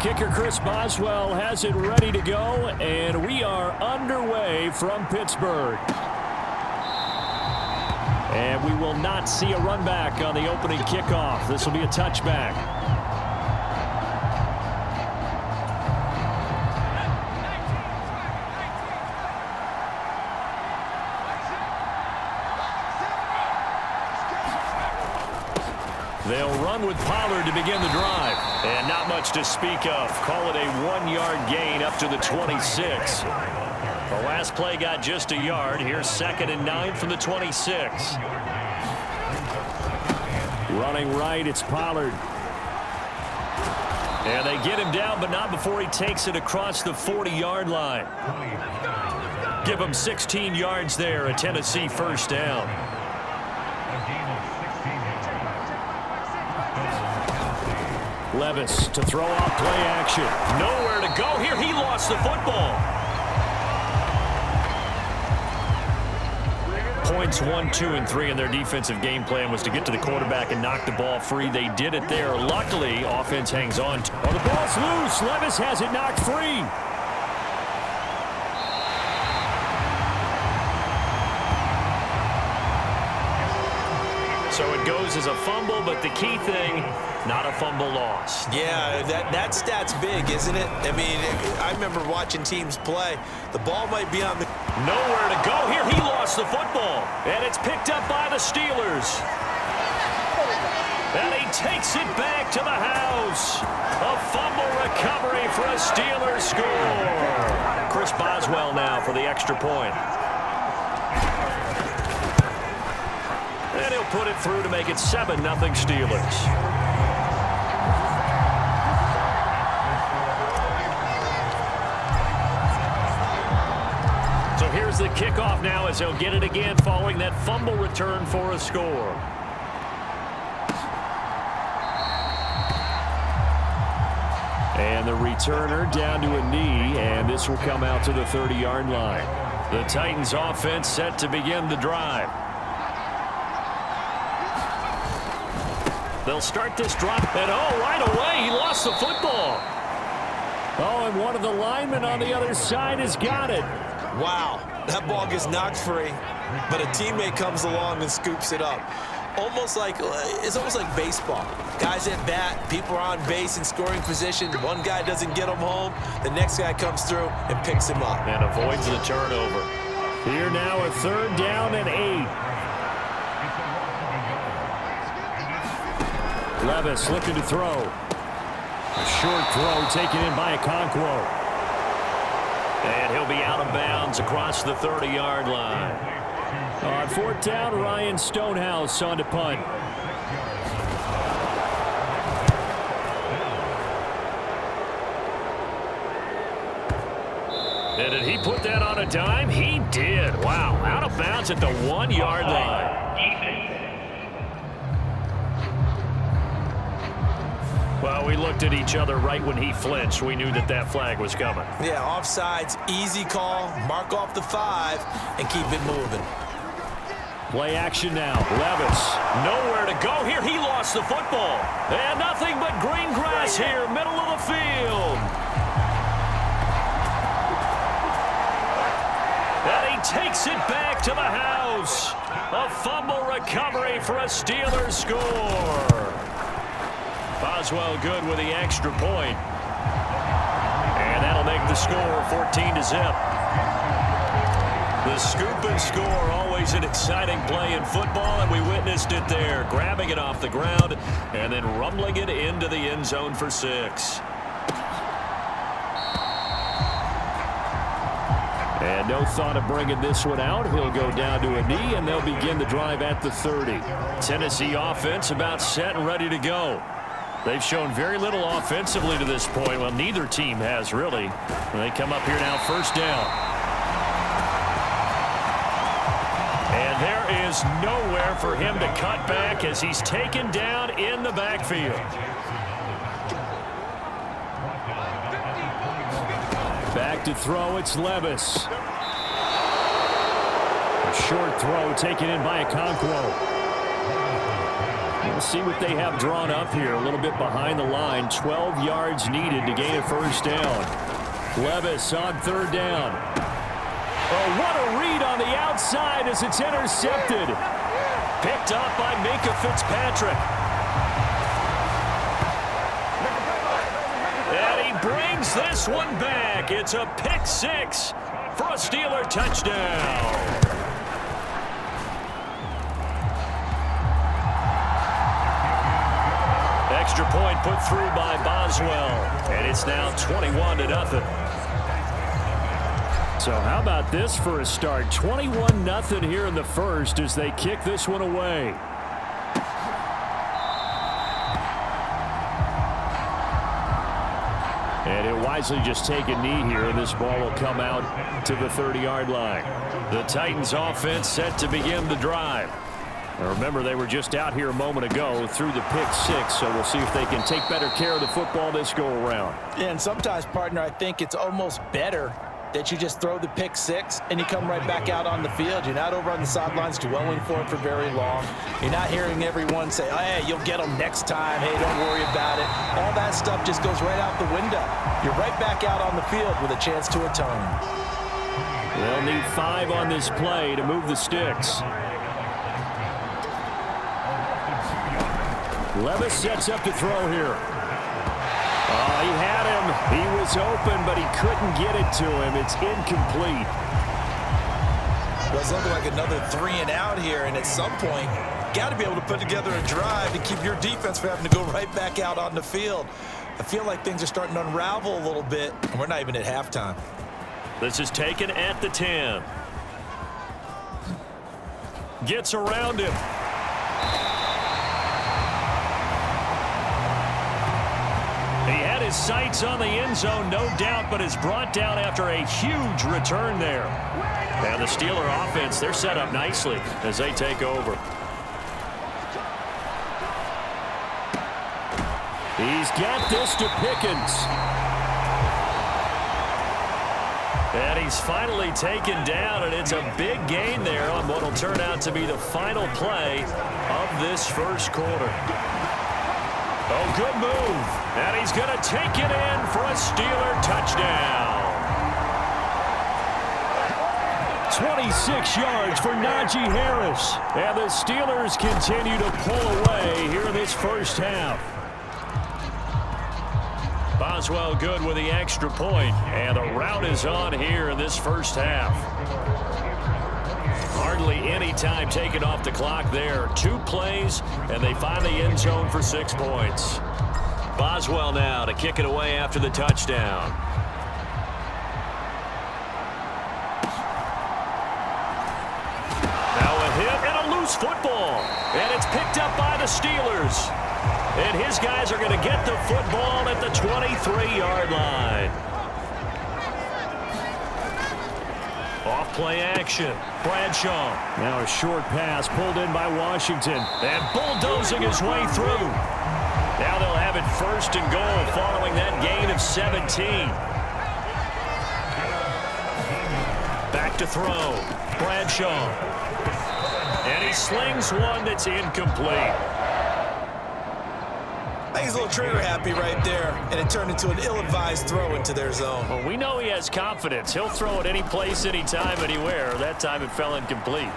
Kicker Chris Boswell has it ready to go, and we are underway from Pittsburgh. And we will not see a run back on the opening kickoff. This will be a touchback. They'll run with Pollard to begin the drive. And not much to speak of. Call it a 1-yard gain up to the 26. The last play got just a yard. Here's 2nd and 9 from the 26. Running right, it's Pollard. And they get him down, but not before he takes it across the 40-yard line. Give him 16 yards there, a Tennessee first down. Levis to throw off play action. Nowhere to go here. He lost the football. Points 1, 2, and 3 in their defensive game plan was to get to the quarterback and knock the ball free. They did it there. Luckily, offense hangs on. Oh, the ball's loose. Levis has it knocked free. So it goes as a fumble, but the key thing, not a fumble loss. Yeah, that stat's big, isn't it? I mean, I remember watching teams play. The ball might be on the... Nowhere to go here. He lost the football. And it's picked up by the Steelers. And he takes it back to the house. A fumble recovery for a Steelers score. Chris Boswell now for the extra point. And he'll put it through to make it 7-0 Steelers. So here's the kickoff now as they'll get it again following that fumble return for a score. And the returner down to a knee, and this will come out to the 30-yard line. The Titans offense set to begin the drive. They'll start this drive, and right away, he lost the football. Oh, and one of the linemen on the other side has got it. Wow, that ball gets knocked free, but a teammate comes along and scoops it up. It's almost like baseball. Guys at bat, people are on base in scoring position. One guy doesn't get him home. The next guy comes through and picks him up. And avoids the turnover. Here now a 3rd down and 8. Levis looking to throw. A short throw taken in by Okonkwo. And he'll be out of bounds across the 30-yard line. On 4th down, Ryan Stonehouse on to punt. And did he put that on a dime? He did. Wow, out of bounds at the 1-yard line. Well, we looked at each other right when he flinched. We knew that flag was coming. Yeah, offsides, easy call. Mark off the 5 and keep it moving. Play action now. Levis, nowhere to go here. He lost the football. And nothing but green grass here, middle of the field. And he takes it back to the house. A fumble recovery for a Steelers score. Boswell good with the extra point. And that'll make the score 14-0. The scoop and score, always an exciting play in football, and we witnessed it there. Grabbing it off the ground and then rumbling it into the end zone for 6. And no thought of bringing this one out. He'll go down to a knee, and they'll begin the drive at the 30. Tennessee offense about set and ready to go. They've shown very little offensively to this point. Well, neither team has, really. And they come up here now, 1st down. And there is nowhere for him to cut back as he's taken down in the backfield. Back to throw, it's Levis. A short throw taken in by Okonkwo. We'll see what they have drawn up here. A little bit behind the line. 12 yards needed to gain a first down. Levis on third down. Oh, what a read on the outside as it's intercepted. Picked up by Minkah Fitzpatrick. And he brings this one back. It's a pick six for a Steeler touchdown. Extra point put through by Boswell, and it's now 21-0. So how about this for a start? 21-0 here in the first as they kick this one away. And he'll wisely just take a knee here, and this ball will come out to the 30-yard line. The Titans offense set to begin the drive. Now remember, they were just out here a moment ago through the pick six, so we'll see if they can take better care of the football this go-around. Yeah, and sometimes, partner, I think it's almost better that you just throw the pick six and you come right back out on the field. You're not over on the sidelines dwelling for it for very long. You're not hearing everyone say, oh, hey, you'll get them next time. Hey, don't worry about it. All that stuff just goes right out the window. You're right back out on the field with a chance to atone. They'll need 5 on this play to move the sticks. Levis sets up to throw here. Oh, he had him. He was open, but he couldn't get it to him. It's incomplete. Well, it's looking like another 3 and out here, and at some point, got to be able to put together a drive to keep your defense from having to go right back out on the field. I feel like things are starting to unravel a little bit, and we're not even at halftime. This is taken at the 10. Gets around him. He had his sights on the end zone, no doubt, but is brought down after a huge return there. And the Steeler offense, they're set up nicely as they take over. He's got this to Pickens. And he's finally taken down, and it's a big gain there on what will turn out to be the final play of this first quarter. Oh, good move. And he's going to take it in for a Steeler touchdown. 26 yards for Najee Harris. And the Steelers continue to pull away here in this first half. Boswell good with the extra point. And the route is on here in this first half. Hardly any time taken off the clock there. 2 plays, and they find the end zone for 6 points. Boswell now to kick it away after the touchdown. Now a hit and a loose football. And it's picked up by the Steelers. And his guys are going to get the football at the 23-yard line. Off-play action. Bradshaw. Now a short pass pulled in by Washington. And bulldozing his way through. Now they'll have it 1st and goal following that gain of 17. Back to throw. Bradshaw. And he slings one that's incomplete. I think he's a little trigger happy right there, and it turned into an ill-advised throw into their zone. Well, we know he has confidence. He'll throw it any place, anytime, anywhere. That time it fell incomplete.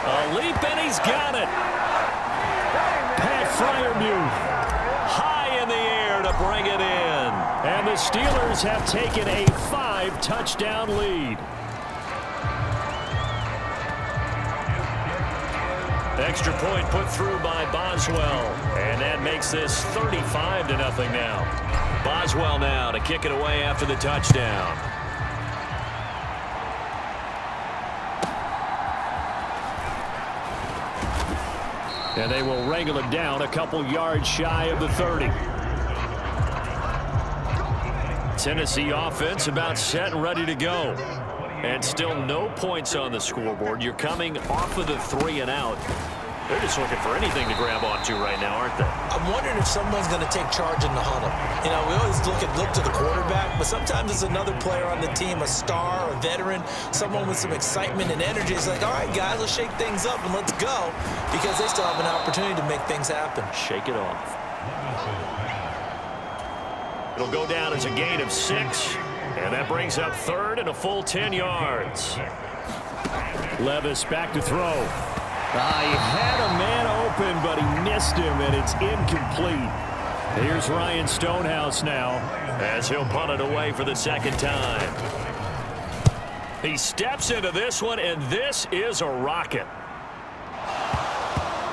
A leap, and he's got it. Pat Freiermuth high in the air to bring it in. And the Steelers have taken a 5-touchdown lead. Extra point put through by Boswell. And that makes this 35-0 now. Boswell now to kick it away after the touchdown. And they will wrangle it down a couple yards shy of the 30. Tennessee offense about set and ready to go. And still no points on the scoreboard. You're coming off of the 3 and out. They're just looking for anything to grab onto right now, aren't they? I'm wondering if someone's going to take charge in the huddle. You know, we always look to the quarterback, but sometimes it's another player on the team, a star, a veteran, someone with some excitement and energy. It's like, all right, guys, let's shake things up and let's go, because they still have an opportunity to make things happen. Shake it off. It'll go down as a gain of 6, and that brings up third and a full 10 yards. Levis back to throw. He had a man open, but he missed him, and it's incomplete. Here's Ryan Stonehouse now as he'll punt it away for the second time. He steps into this one, and this is a rocket.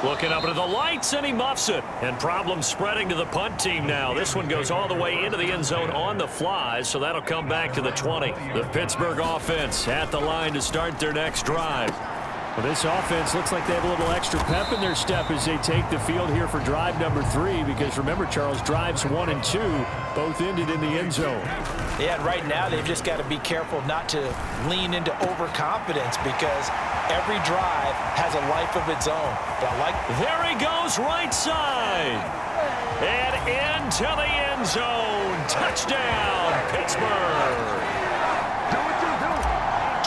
Looking up into the lights, and he muffs it. And problems spreading to the punt team now. This one goes all the way into the end zone on the fly, so that'll come back to the 20. The Pittsburgh offense at the line to start their next drive. Well, this offense looks like they have a little extra pep in their step as they take the field here for drive number 3, because remember, Charles, drives 1 and 2 both ended in the end zone. Yeah, and right now they've just got to be careful not to lean into overconfidence, because every drive has a life of its own. There he goes, right side. And into the end zone. Touchdown, Pittsburgh.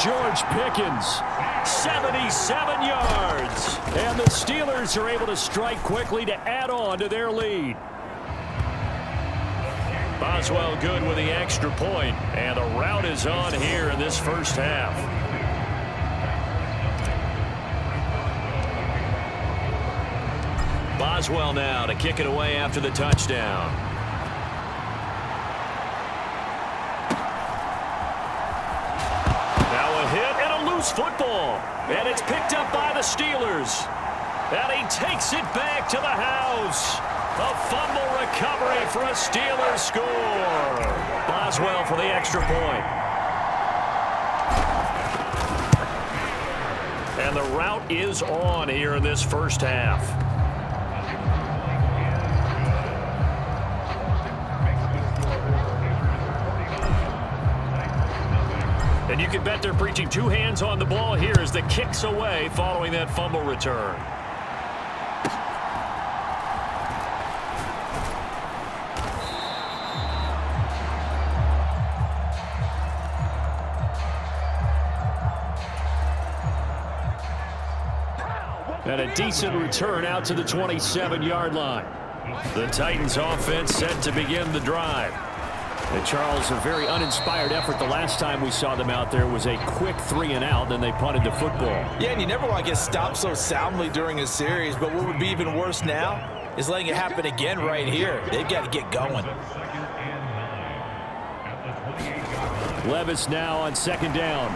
George Pickens, 77 yards. And the Steelers are able to strike quickly to add on to their lead. Boswell good with the extra point, and the route is on here in this first half. Boswell now to kick it away after the touchdown. Now a hit and a loose football, and it's picked up by the Steelers. And he takes it back to the house. A fumble recovery for a Steelers score. Boswell for the extra point. And the route is on here in this first half. And you can bet they're preaching 2 hands on the ball here as the kick's away following that fumble return. And a decent return out to the 27-yard line. The Titans offense set to begin the drive. And Charles, a very uninspired effort the last time we saw them out there was a quick 3 and out, then they punted the football. Yeah, and you never want to get stopped so soundly during a series, but what would be even worse now is letting it happen again right here. They've got to get going. Levis now on second down.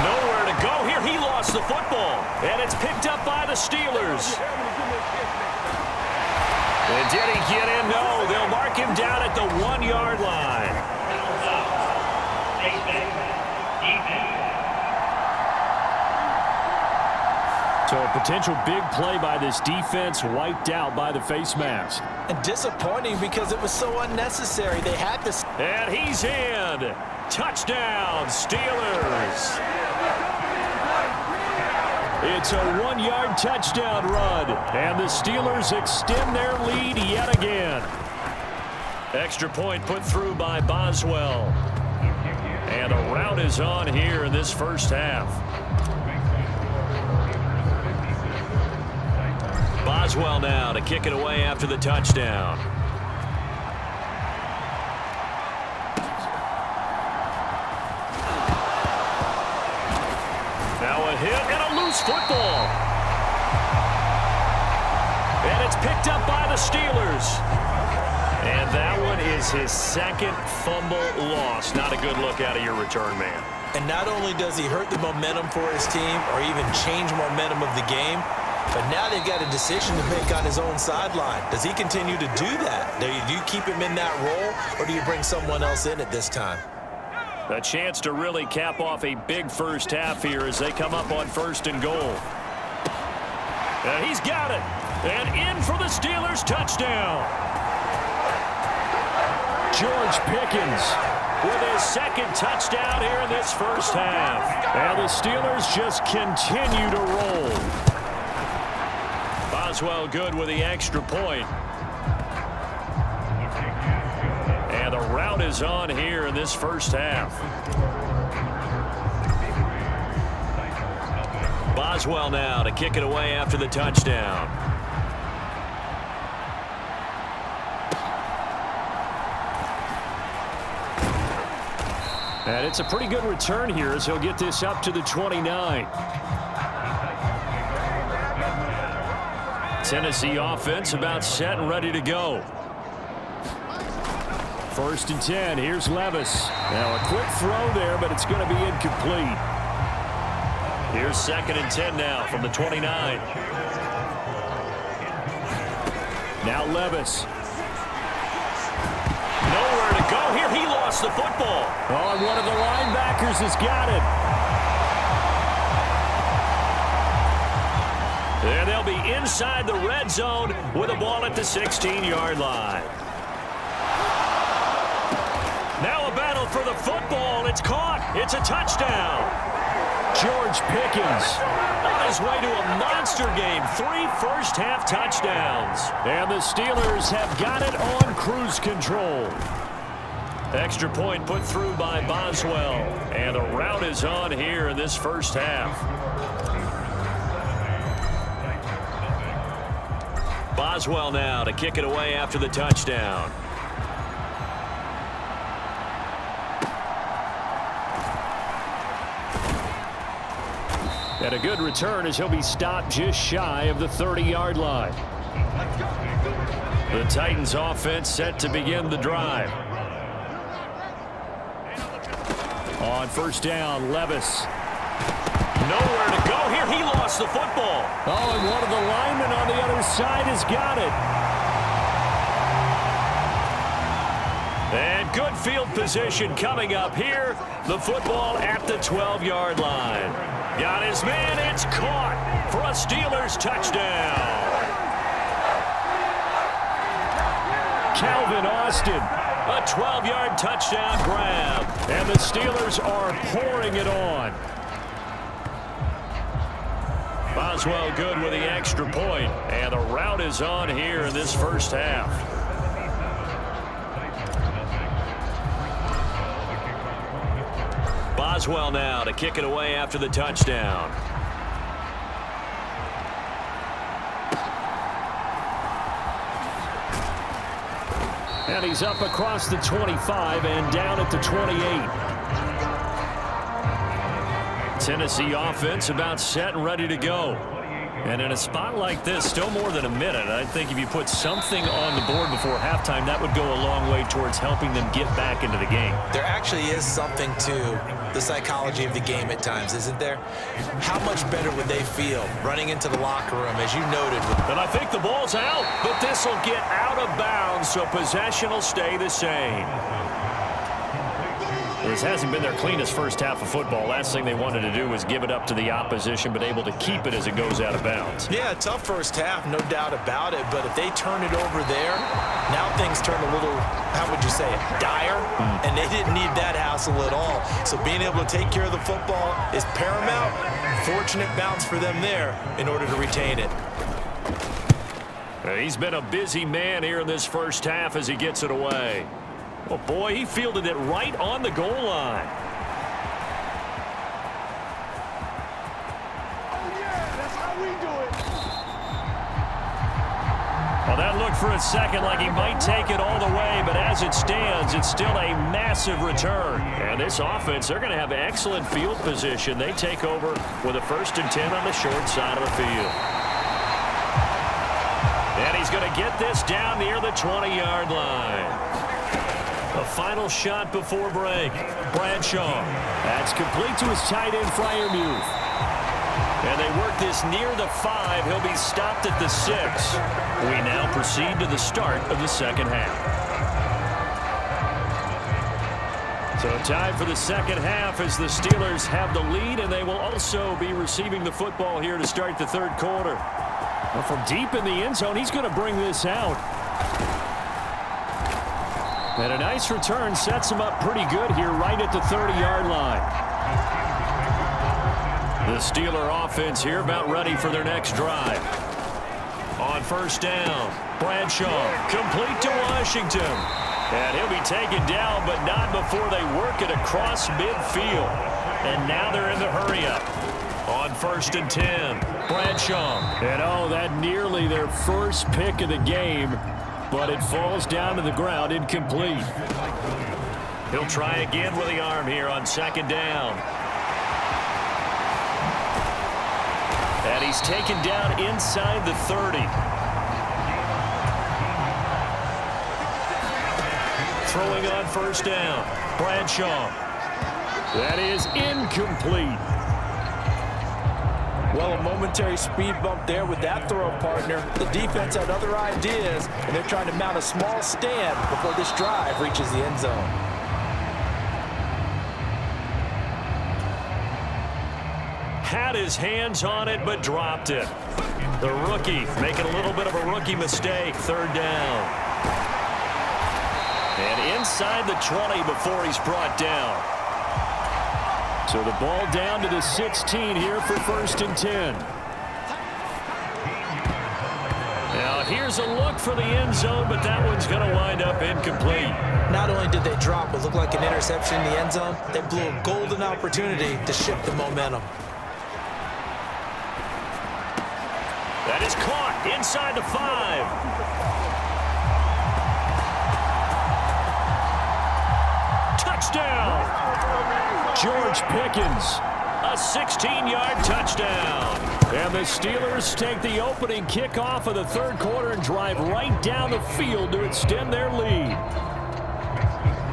Nowhere to go here. He lost the football, and it's picked up by the Steelers. And did he get in? No, they'll mark him down at the 1-yard line. So a potential big play by this defense wiped out by the face mask. And disappointing because it was so unnecessary. They had to. And he's in. Touchdown, Steelers. It's a 1-yard touchdown run, and the Steelers extend their lead yet again. Extra point put through by Boswell. And a route is on here in this first half. Boswell now to kick it away after the touchdown. Now a hit and a loose football. And it's picked up by the Steelers. And that one is his second fumble loss. Not a good look out of your return man. And not only does he hurt the momentum for his team or even change momentum of the game, but now they've got a decision to make on his own sideline. Does he continue to do that? Do you keep him in that role, or do you bring someone else in at this time? A chance to really cap off a big first half here as they come up on 1st and goal. And he's got it. And in for the Steelers touchdown. George Pickens with his second touchdown here in this first half. And the Steelers just continue to roll. Boswell good with the extra point. And the rout is on here in this first half. Boswell now to kick it away after the touchdown. And it's a pretty good return here as he'll get this up to the 29. Tennessee offense about set and ready to go. 1st and 10. Here's Levis. Now a quick throw there, but it's going to be incomplete. Here's 2nd and 10 now from the 29. Now Levis. Nowhere to go here. He lost the football. Oh, and one of the linebackers has got it. And they'll be inside the red zone with a ball at the 16-yard line. Now a battle for the football. It's caught. It's a touchdown. George Pickens on his way to a monster game. 3 first-half touchdowns. And the Steelers have got it on cruise control. Extra point put through by Boswell. And the rout is on here in this first half. Boswell now to kick it away after the touchdown. And a good return as he'll be stopped just shy of the 30-yard line. The Titans offense set to begin the drive. On 1st down, Levis. Nowhere to go here. He lost the football. Oh, and one of the linemen on the other side has got it. And good field position coming up here. The football at the 12-yard line. Got his man. It's caught for a Steelers touchdown. Calvin Austin, a 12-yard touchdown grab. And the Steelers are pouring it on. Boswell good with the extra point. And the rout is on here in this first half. Boswell now to kick it away after the touchdown. And he's up across the 25 and down at the 28. Tennessee offense about set and ready to go. And in a spot like this, still more than a minute, I think if you put something on the board before halftime, that would go a long way towards helping them get back into the game. There actually is something to the psychology of the game at times, isn't there? How much better would they feel running into the locker room, as you noted? And I think the ball's out, but this will get out of bounds, so possession will stay the same. This hasn't been their cleanest first half of football. Last thing they wanted to do was give it up to the opposition, but able to keep it as it goes out of bounds. Yeah, tough first half, no doubt about it. But if they turn it over there, now things turn a little, how would you say it, dire? And they didn't need that hassle at all. So being able to take care of the football is paramount. Fortunate bounce for them there in order to retain it. He's been a busy man here in this first half as he gets it away. Oh, boy, he fielded it right on the goal line. Oh, yeah, that's how we do it. Well, that looked for a second like he might take it all the way, but as it stands, it's still a massive return. And this offense, they're going to have excellent field position. They take over with a 1st and 10 on the short side of the field. And he's going to get this down near the 20-yard line. The final shot before break. Bradshaw. That's complete to his tight end, Freiermuth. And they work this near the 5. He'll be stopped at the 6. We now proceed to the start of the second half. So time for the second half as the Steelers have the lead, and they will also be receiving the football here to start the third quarter. Well, from deep in the end zone, he's going to bring this out. And a nice return sets him up pretty good here right at the 30-yard line. The Steeler offense here about ready for their next drive. On first down, Bradshaw complete to Washington. And he'll be taken down, but not before they work it across midfield. And now they're in the hurry-up. On first and 10, Bradshaw. And that nearly their first pick of the game, but it falls down to the ground incomplete. He'll try again with the arm here on second down. And he's taken down inside the 30. Throwing on first down, Bradshaw. That is incomplete. Well, a momentary speed bump there with that throw, partner. The defense had other ideas, and they're trying to mount a small stand before this drive reaches the end zone. Had his hands on it, but dropped it. The rookie making a little bit of a rookie mistake. Third down. And inside the 20 before he's brought down. So the ball down to the 16 here for first and 10. Now here's a look for the end zone, but that one's going to wind up incomplete. Not only did they drop what looked like an interception in the end zone, they blew a golden opportunity to shift the momentum. That is caught inside the 5. Touchdown! George Pickens, a 16-yard touchdown. And the Steelers take the opening kickoff of the third quarter and drive right down the field to extend their lead.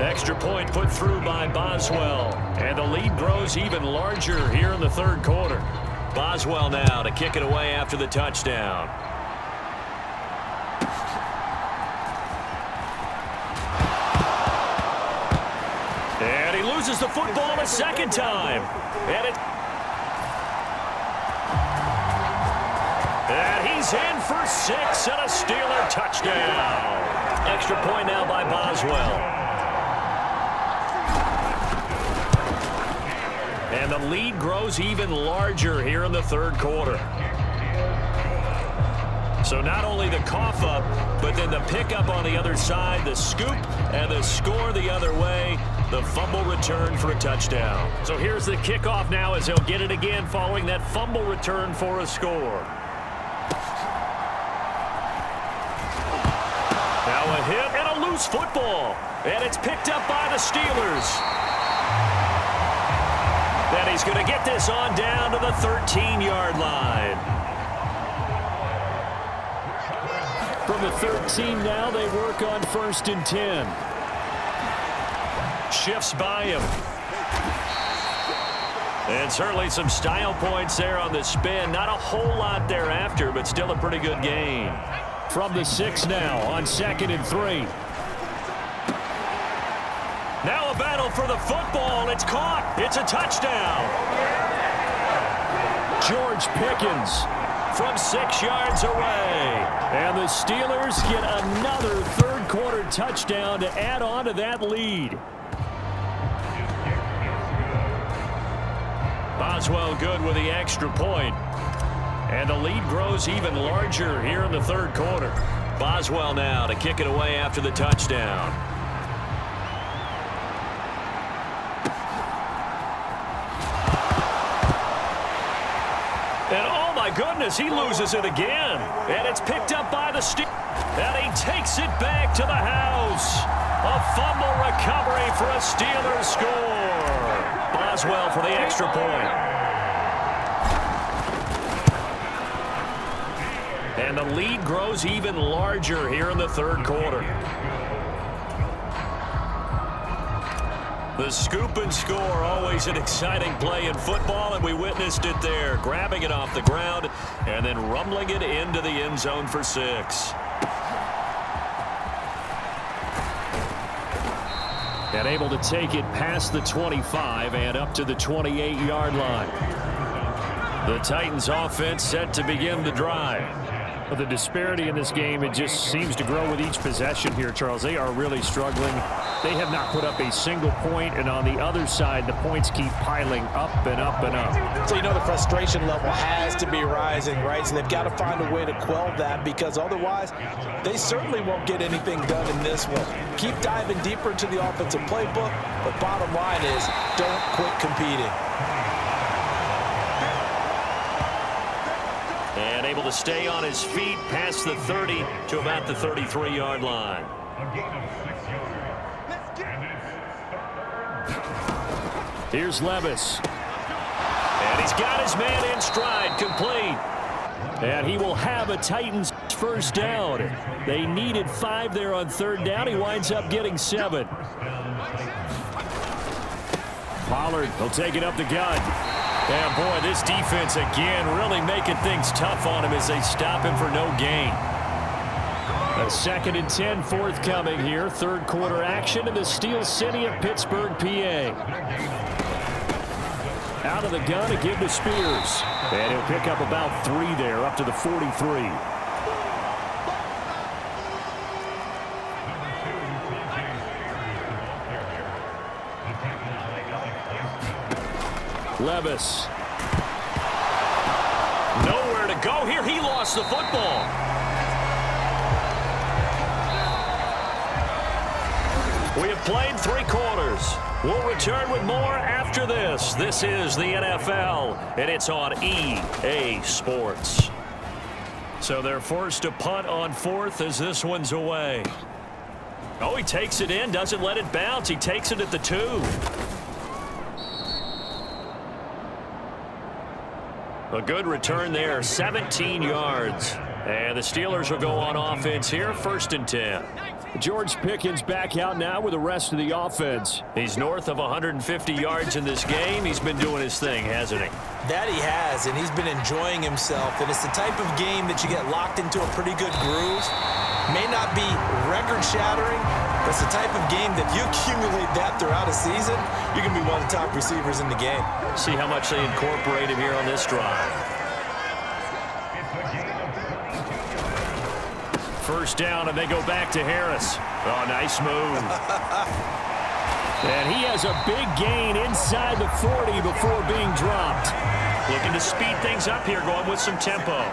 Extra point put through by Boswell. And the lead grows even larger here in the third quarter. Boswell now to kick it away after the touchdown. And he loses the football a second time. And he's in for 6 and a Steeler touchdown. Extra point now by Boswell. And the lead grows even larger here in the third quarter. So not only the cough up, but then the pickup on the other side, the scoop, and the score the other way, the fumble return for a touchdown. So here's the kickoff now as he'll get it again following that fumble return for a score. Now a hit and a loose football. And it's picked up by the Steelers. And he's going to get this on down to the 13-yard line. From the 13 now, they work on first and 10. Shifts by him. And certainly some style points there on the spin. Not a whole lot thereafter, but still a pretty good gain. From the 6 now on second and 3. Now a battle for the football. It's caught. It's a touchdown. George Pickens from 6 yards away. And the Steelers get another third quarter touchdown to add on to that lead. Boswell good with the extra point. And the lead grows even larger here in the third quarter. Boswell now to kick it away after the touchdown. And oh my goodness, he loses it again. And it's picked up by the Steelers. And he takes it back to the house. A fumble recovery for a Steelers score. Boswell for the extra point. And the lead grows even larger here in the third quarter. The scoop and score, always an exciting play in football, and we witnessed it there, grabbing it off the ground and then rumbling it into the end zone for 6. And able to take it past the 25 and up to the 28-yard line. The Titans offense set to begin the drive. But the disparity in this game, it just seems to grow with each possession here, Charles. They are really struggling. They have not put up a single point, and on the other side, the points keep piling up and up and up. So you know the frustration level has to be rising, right? So they've got to find a way to quell that, because otherwise they certainly won't get anything done in this one. Keep diving deeper into the offensive playbook, but bottom line is don't quit competing. And able to stay on his feet past the 30 to about the 33-yard line. Here's Levis. And he's got his man in stride, complete. And he will have a Titans first down. They needed 5 there on third down. He winds up getting 7. Pollard will take it up the gut. And boy, this defense again really making things tough on him as they stop him for no gain. A 2nd and 10 forthcoming here. Third quarter action in the Steel City of Pittsburgh, PA. Out of the gun, a give to Spears. And he'll pick up about 3 there, up to the 43. Levis. Nowhere to go here. He lost the football. We have played 3 quarters. We'll return with more after this. This is the NFL, and it's on EA Sports. So they're forced to punt on 4th as this one's away. Oh, he takes it in, doesn't let it bounce. He takes it at the 2. A good return there, 17 yards. And the Steelers will go on offense here, 1st and 10. George Pickens back out now with the rest of the offense. He's north of 150 yards in this game. He's been doing his thing, hasn't he? That he has, and he's been enjoying himself. And it's the type of game that you get locked into a pretty good groove. May not be record-shattering, but it's the type of game that you accumulate that throughout a season, you're going to be one of the top receivers in the game. See how much they incorporate him here on this drive. First down, and they go back to Harris. Oh, nice move. And he has a big gain inside the 40 before being dropped. Looking to speed things up here, going with some tempo.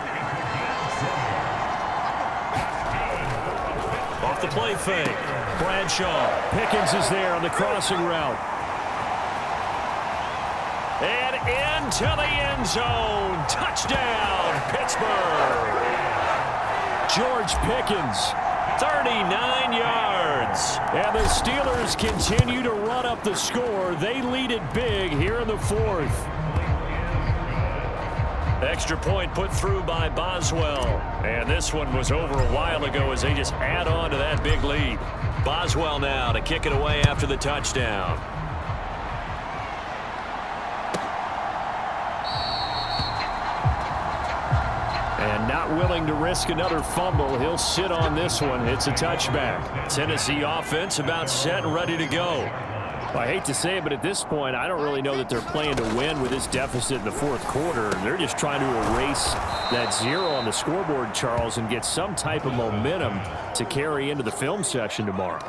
Off the play fake. Bradshaw. Pickens is there on the crossing route. And into the end zone. Touchdown, Pittsburgh. George Pickens, 39 yards. And the Steelers continue to run up the score. They lead it big here in the 4th. Extra point put through by Boswell. And this one was over a while ago as they just add on to that big lead. Boswell now to kick it away after the touchdown. And not willing to risk another fumble. He'll sit on this one. It's a touchback. Tennessee offense about set and ready to go. I hate to say it, but at this point, I don't really know that they're playing to win with this deficit in the 4th quarter. They're just trying to erase that 0 on the scoreboard, Charles, and get some type of momentum to carry into the film session tomorrow.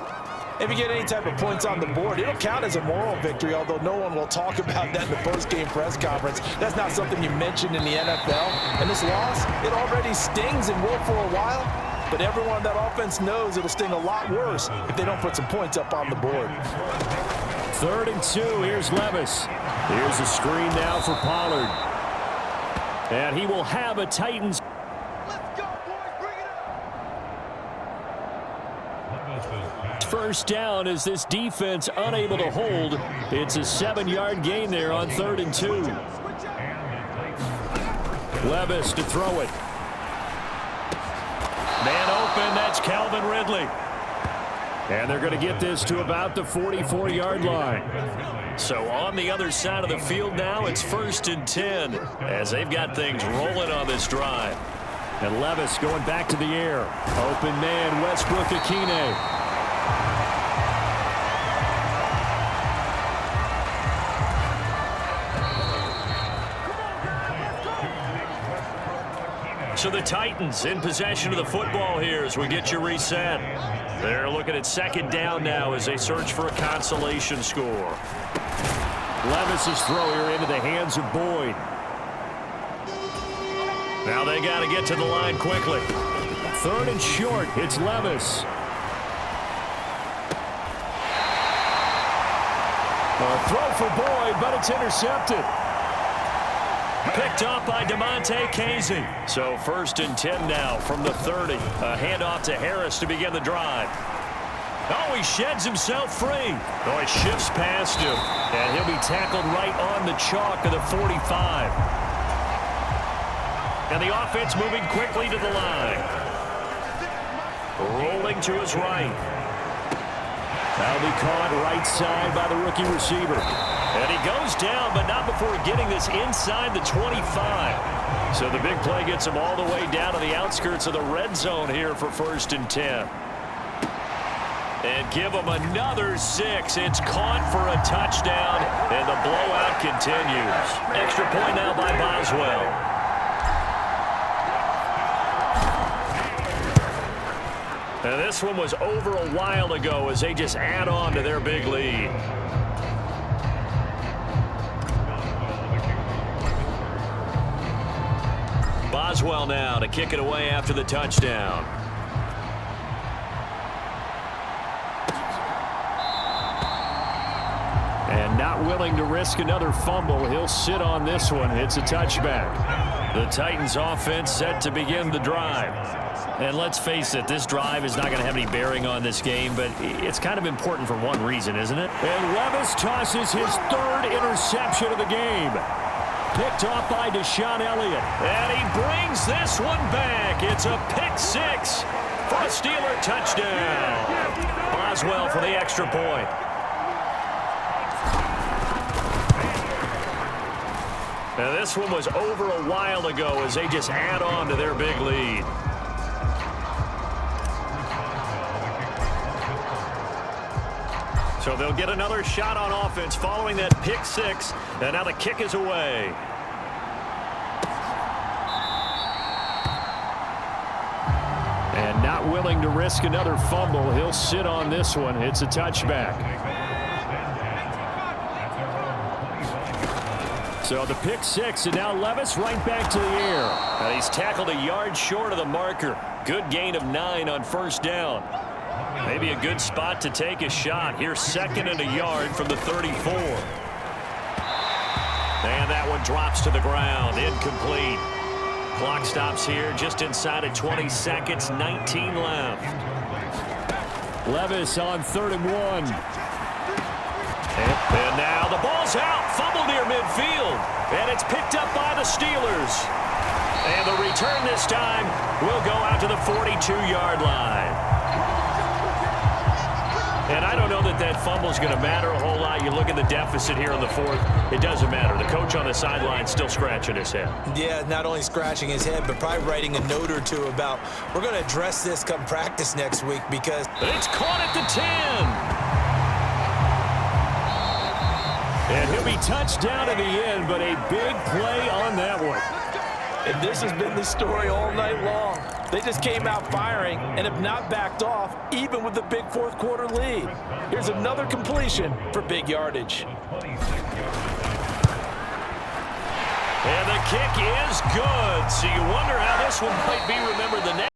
If you get any type of points on the board, it'll count as a moral victory, although no one will talk about that in the post-game press conference. That's not something you mentioned in the NFL. And this loss, it already stings and will for a while, but everyone on that offense knows it'll sting a lot worse if they don't put some points up on the board. 3rd and 2, here's Levis. Here's a screen now for Pollard. And he will have a Titans. First down as this defense unable to hold. It's a 7-yard gain there on 3rd and 2. Levis to throw it. Man open, that's Calvin Ridley. And they're going to get this to about the 44-yard line. So on the other side of the field now, it's 1st and 10 as they've got things rolling on this drive. And Levis going back to the air. Open man, Westbrook-Akine. So the Titans in possession of the football here as we get you reset. They're looking at second down now as they search for a consolation score. Levis's throw here into the hands of Boyd. Now they got to get to the line quickly. Third and short. It's Levis. A throw for Boyd, but it's intercepted. Picked up by DeMonte Casey. So 1st and 10 now from the 30. A handoff to Harris to begin the drive. Oh, he sheds himself free. Oh, he shifts past him. And he'll be tackled right on the chalk of the 45. And the offense moving quickly to the line. Rolling to his right. That'll be caught right side by the rookie receiver. And he goes down, but not before getting this inside the 25. So the big play gets him all the way down to the outskirts of the red zone here for 1st and 10. And give him another 6. It's caught for a touchdown, and the blowout continues. Extra point now by Boswell. And this one was over a while ago as they just add on to their big lead. Boswell now to kick it away after the touchdown. And not willing to risk another fumble, he'll sit on this one. It's a touchback. The Titans offense set to begin the drive. And let's face it, this drive is not going to have any bearing on this game, but it's kind of important for one reason, isn't it? And Levis tosses his 3rd interception of the game. Picked off by Deshaun Elliott. And he brings this one back. It's a pick 6 for a Steeler touchdown. Boswell for the extra point. Now this one was over a while ago as they just add on to their big lead. So they'll get another shot on offense following that pick 6. And now the kick is away. And not willing to risk another fumble, he'll sit on this one. It's a touchback. So the pick 6, and now Levis right back to the air. And he's tackled a yard short of the marker. Good gain of 9 on 1st down. Maybe a good spot to take a shot. Here's 2nd and a yard from the 34. And that one drops to the ground. Incomplete. Clock stops here just inside of 20 seconds. 19 left. Levis on 3rd and 1. And now the ball's out. Fumble near midfield. And it's picked up by the Steelers. And the return this time will go out to the 42-yard line. And I don't know that that fumble is going to matter a whole lot. You look at the deficit here in the 4th. It doesn't matter. The coach on the sideline still scratching his head. Yeah, not only scratching his head, but probably writing a note or two about, we're going to address this come practice next week because... It's caught at the 10. And he'll be touched down in the end, but a big play on that one. And this has been the story all night long. They just came out firing and have not backed off, even with the big 4th quarter lead. Here's another completion for big yardage. And the kick is good. So you wonder how this one might be remembered the next.